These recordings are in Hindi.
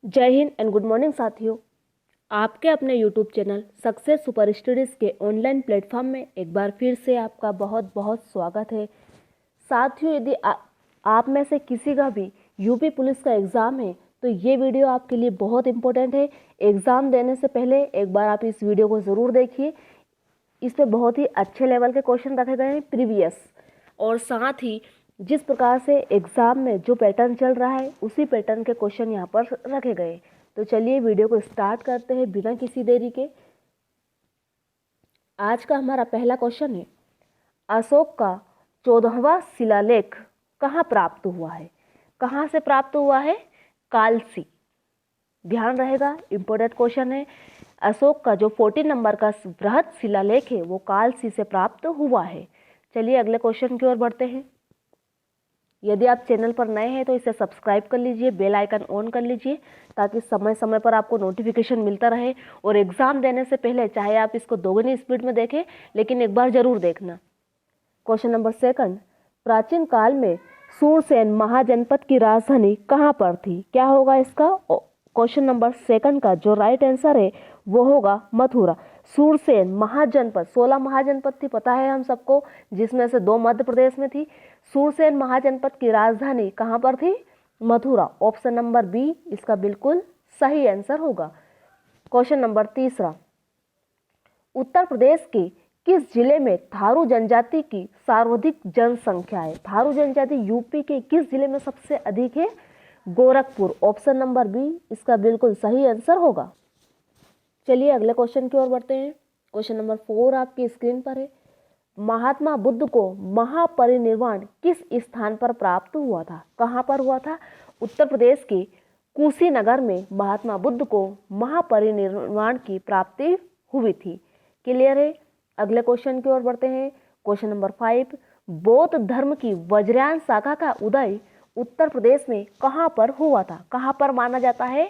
जय हिंद एंड गुड मॉर्निंग साथियों। आपके अपने YouTube channel success super studies के ऑनलाइन प्लेटफॉर्म में एक बार फिर से आपका बहुत बहुत स्वागत है। साथियों, यदि आप में से किसी का भी यूपी पुलिस का एग्ज़ाम है तो ये वीडियो आपके लिए बहुत इम्पोर्टेंट है। एग्ज़ाम देने से पहले एक बार आप इस वीडियो को ज़रूर देखिए। इस पर बहुत ही अच्छे लेवल के क्वेश्चन रखे गए हैं प्रीवियस, और साथ ही जिस प्रकार से एग्ज़ाम में जो पैटर्न चल रहा है उसी पैटर्न के क्वेश्चन यहाँ पर रखे गए। तो चलिए वीडियो को स्टार्ट करते हैं बिना किसी देरी के। आज का हमारा पहला क्वेश्चन है, अशोक का 14वां शिलालेख कहाँ प्राप्त हुआ है? कहाँ से प्राप्त हुआ है? कालसी। ध्यान रहेगा, इम्पोर्टेंट क्वेश्चन है। अशोक का जो 14 नंबर का बृहद शिलालेख है वो कालसी से प्राप्त हुआ है। चलिए अगले क्वेश्चन की ओर बढ़ते हैं। यदि आप चैनल पर नए हैं तो इसे सब्सक्राइब कर लीजिए, बेल आइकन ऑन कर लीजिए ताकि समय समय पर आपको नोटिफिकेशन मिलता रहे। और एग्ज़ाम देने से पहले चाहे आप इसको दोगुनी स्पीड में देखें लेकिन एक बार जरूर देखना। क्वेश्चन नंबर सेकंड, प्राचीन काल में सूरसेन महाजनपद की राजधानी कहाँ पर थी? क्या होगा इसका? क्वेश्चन नंबर सेकंड का जो राइट आंसर है वो होगा मथुरा। सूरसेन महाजनपद, 16 महाजनपद थी पता है हम सबको, जिसमें से 2 मध्य प्रदेश में थी। सूरसेन महाजनपद की राजधानी कहाँ पर थी? मथुरा। ऑप्शन नंबर बी इसका बिल्कुल सही आंसर होगा। क्वेश्चन नंबर तीसरा, उत्तर प्रदेश के किस जिले में थारू जनजाति की सर्वाधिक जनसंख्या है? थारू जनजाति यूपी के किस जिले में सबसे अधिक है? गोरखपुर। ऑप्शन नंबर बी इसका बिल्कुल सही आंसर होगा। चलिए अगले क्वेश्चन की ओर बढ़ते हैं। क्वेश्चन नंबर 4 आपकी स्क्रीन पर है, महात्मा बुद्ध को महापरिनिर्वाण किस स्थान पर प्राप्त हुआ था? कहाँ पर हुआ था? उत्तर प्रदेश के कुशीनगर में महात्मा बुद्ध को महापरिनिर्वाण की प्राप्ति हुई थी। क्लियर है? अगले क्वेश्चन की ओर बढ़ते हैं। क्वेश्चन नंबर 5, बौद्ध धर्म की वज्रयान शाखा का उदय उत्तर प्रदेश में कहाँ पर हुआ था? कहाँ पर माना जाता है?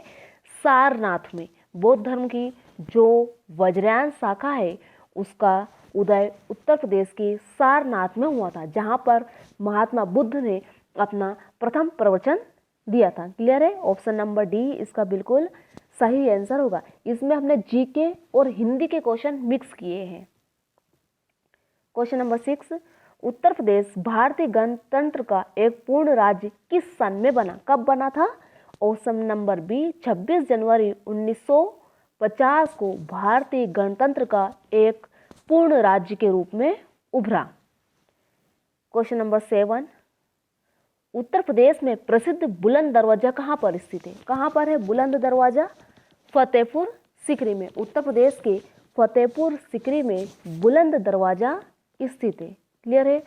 सारनाथ में। बौद्ध धर्म की जो वज्रयान शाखा है उसका उदय उत्तर प्रदेश के सारनाथ में हुआ था, जहाँ पर महात्मा बुद्ध ने अपना प्रथम प्रवचन दिया था। क्लियर है? ऑप्शन नंबर डी इसका बिल्कुल सही आंसर होगा। इसमें हमने जीके और हिंदी के क्वेश्चन मिक्स किए हैं। क्वेश्चन नंबर 6, उत्तर प्रदेश भारतीय गणतंत्र का एक पूर्ण राज्य किस सन में बना? कब बना था? ऑप्शन नंबर बी 26 जनवरी 1950 को भारतीय गणतंत्र का एक पूर्ण राज्य के रूप में उभरा। क्वेश्चन नंबर 7, उत्तर प्रदेश में प्रसिद्ध बुलंद दरवाजा कहाँ पर स्थित है? कहाँ पर है बुलंद दरवाजा? फतेहपुर सीकरी में। उत्तर प्रदेश के फतेहपुर सीकरी में बुलंद दरवाजा स्थित है। क्लियर है?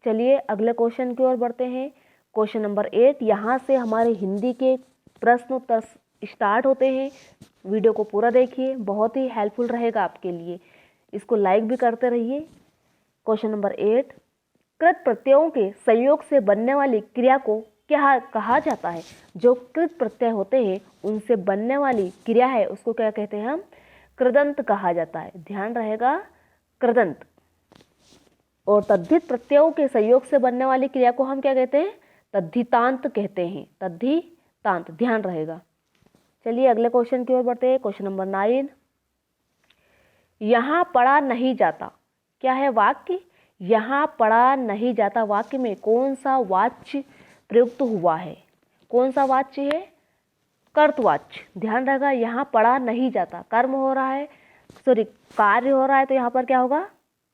चलिए अगले क्वेश्चन की ओर बढ़ते हैं। क्वेश्चन नंबर 8, यहाँ से हमारे हिंदी के प्रश्न उत्तर स्टार्ट होते हैं। वीडियो को पूरा देखिए, बहुत ही हेल्पफुल रहेगा आपके लिए। इसको लाइक भी करते रहिए। क्वेश्चन नंबर 8, कृत प्रत्ययों के संयोग से बनने वाली क्रिया को क्या कहा जाता है? जो कृत प्रत्यय होते हैं उनसे बनने वाली क्रिया है उसको क्या कहते हैं? हम कृदंत कहा जाता है। ध्यान रहेगा, कृदंत। और तद्धित प्रत्ययों के संयोग से बनने वाली क्रिया को हम क्या कहते हैं? तद्धितांत कहते हैं। तद्धितांत, ध्यान रहेगा। चलिए अगले क्वेश्चन की ओर बढ़ते हैं। क्वेश्चन नंबर 9, यहाँ पढ़ा नहीं जाता क्या है वाक्य? यहाँ पढ़ा नहीं जाता वाक्य में कौन सा वाच्य प्रयुक्त हुआ है? कौन सा वाच्य है? कर्तवाच्य। ध्यान रहेगा, यहाँ पढ़ा नहीं जाता, कर्म हो रहा है, सॉरी कार्य हो रहा है, तो यहाँ पर क्या होगा?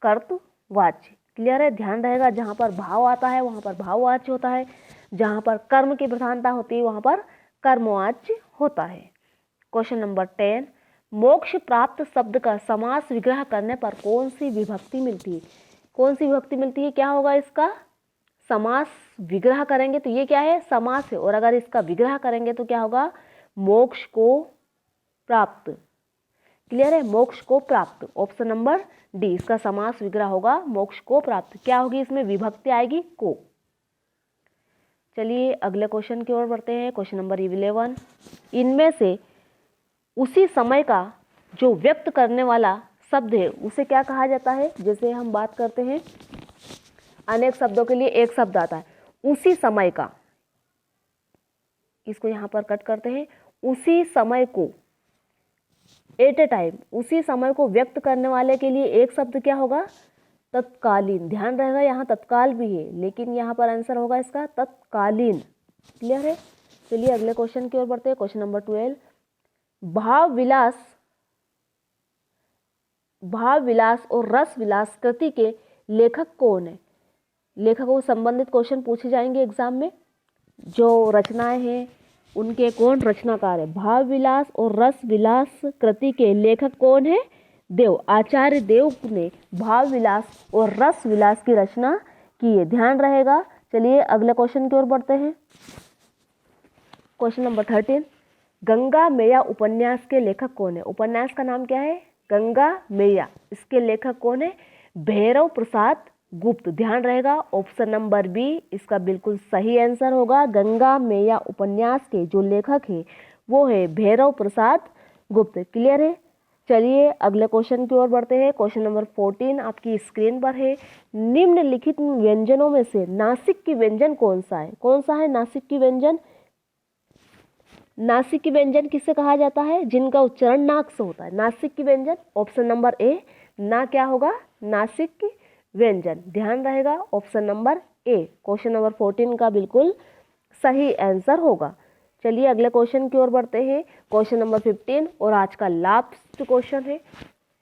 कर्तवाच्य। क्लियर है? ध्यान रहेगा, जहाँ पर भाव आता है वहाँ पर भाववाच्य होता है, जहाँ पर कर्म की प्रधानता होती है वहाँ पर कर्मवाच्य होता है। क्वेश्चन नंबर 10, मोक्ष प्राप्त शब्द का समास विग्रह करने पर कौन सी विभक्ति मिलती है? कौन सी विभक्ति मिलती है? क्या होगा इसका? समास विग्रह करेंगे तो ये क्या है? समास है। और अगर इसका विग्रह करेंगे तो क्या होगा? मोक्ष को प्राप्त। क्लियर है? मोक्ष को प्राप्त। ऑप्शन नंबर डी इसका समास विग्रह होगा मोक्ष को प्राप्त। क्या होगी इसमें? विभक्ति आएगी को। चलिए अगले क्वेश्चन की ओर बढ़ते हैं। क्वेश्चन नंबर 11, इनमें से उसी समय का जो व्यक्त करने वाला शब्द है उसे क्या कहा जाता है? जैसे हम बात करते हैं अनेक शब्दों के लिए एक शब्द आता है, उसी समय का, इसको यहाँ पर कट करते हैं, उसी समय को, एट ए टाइम, उसी समय को व्यक्त करने वाले के लिए एक शब्द क्या होगा? तत्कालीन। ध्यान रहेगा यहाँ तत्काल भी है, लेकिन यहाँ पर आंसर होगा इसका तत्कालीन। क्लियर है? चलिए अगले क्वेश्चन की ओर बढ़ते हैं। क्वेश्चन नंबर 12, भाव विलास और रस विलास कृति के लेखक कौन है? लेखकों से संबंधित क्वेश्चन पूछे जाएंगे एग्जाम में। जो रचनाएं हैं उनके कौन रचनाकार है? भाव विलास और रस विलास कृति के लेखक कौन है? देव। आचार्य देव ने भाव विलास और रस विलास की रचना की है। ध्यान रहेगा। चलिए अगले क्वेश्चन की ओर बढ़ते हैं। क्वेश्चन नंबर 13, गंगा मैया उपन्यास के लेखक कौन है? उपन्यास का नाम क्या है? गंगा मैया। इसके लेखक कौन है? भैरव प्रसाद गुप्त। ध्यान रहेगा, ऑप्शन नंबर बी इसका बिल्कुल सही आंसर होगा। गंगा मैया उपन्यास के जो लेखक है वो है भैरव प्रसाद गुप्त। क्लियर है? चलिए अगले क्वेश्चन की ओर बढ़ते हैं। क्वेश्चन नंबर 14 आपकी स्क्रीन पर है। निम्नलिखित व्यंजनों में से नासिक की व्यंजन कौन सा है? कौन सा है नासिक की व्यंजन? नासिक की व्यंजन किसे कहा जाता है? जिनका उच्चारण नाक से होता है। नासिक की व्यंजन, ऑप्शन नंबर ए, ना क्या होगा? नासिक की व्यंजन। ध्यान रहेगा, option number A question number 14 का बिल्कुल सही आंसर होगा। चलिए अगले क्वेश्चन की ओर बढ़ते हैं। क्वेश्चन नंबर 15 और आज का लास्ट क्वेश्चन है।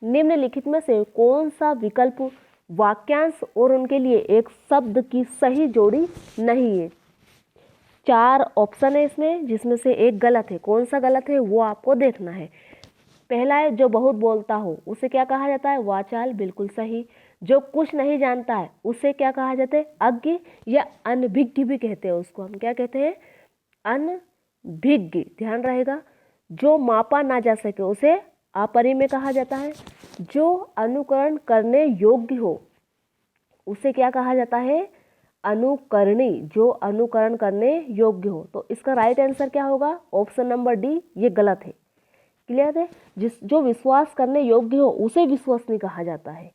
निम्नलिखित में से कौन सा विकल्प वाक्यांश और उनके लिए एक शब्द की सही जोड़ी नहीं है? 4 ऑप्शन है इसमें, जिसमें से एक गलत है। कौन सा गलत है वो आपको देखना है। पहला है जो बहुत बोलता हो, उसे क्या कहा जाता है? वाचाल। बिल्कुल सही। जो कुछ नहीं जानता है उसे क्या कहा जाता है? अज्ञ या अनभिज्ञ भी कहते हैं उसको। हम क्या कहते हैं? अनभिज्ञ। ध्यान रहेगा। जो मापा ना जा सके उसे अपरिमेय कहा जाता है। जो अनुकरण करने योग्य हो उसे क्या कहा जाता है? अनुकरणी। जो अनुकरण करने योग्य हो। तो इसका राइट आंसर क्या होगा? ऑप्शन नंबर डी, ये गलत है। क्लियर है? जो विश्वास करने योग्य हो उसे विश्वसनीय कहा जाता है।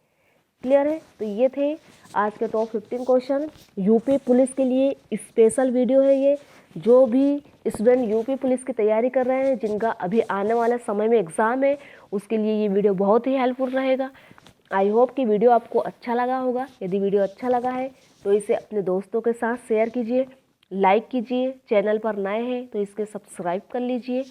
क्लियर है? तो ये थे आज के टॉप 15 क्वेश्चन। यूपी पुलिस के लिए स्पेशल वीडियो है ये। जो भी स्टूडेंट यूपी पुलिस की तैयारी कर रहे हैं, जिनका अभी आने वाले समय में एग्ज़ाम है, उसके लिए ये वीडियो बहुत ही हेल्पफुल रहेगा। आई होप कि वीडियो आपको अच्छा लगा होगा। यदि वीडियो अच्छा लगा है तो इसे अपने दोस्तों के साथ शेयर कीजिए, लाइक कीजिए। चैनल पर नए हैं तो इसके सब्सक्राइब कर लीजिए।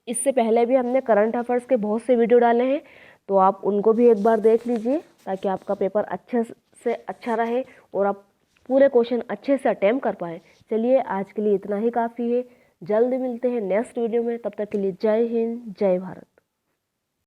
इससे पहले भी हमने करंट अफेयर्स के बहुत से वीडियो डाले हैं, तो आप उनको भी एक बार देख लीजिए, ताकि आपका पेपर अच्छे से अच्छा रहे और आप पूरे क्वेश्चन अच्छे से अटेम्प्ट कर पाएँ। चलिए आज के लिए इतना ही काफ़ी है। जल्द मिलते हैं नेक्स्ट वीडियो में। तब तक के लिए जय हिंद, जय भारत।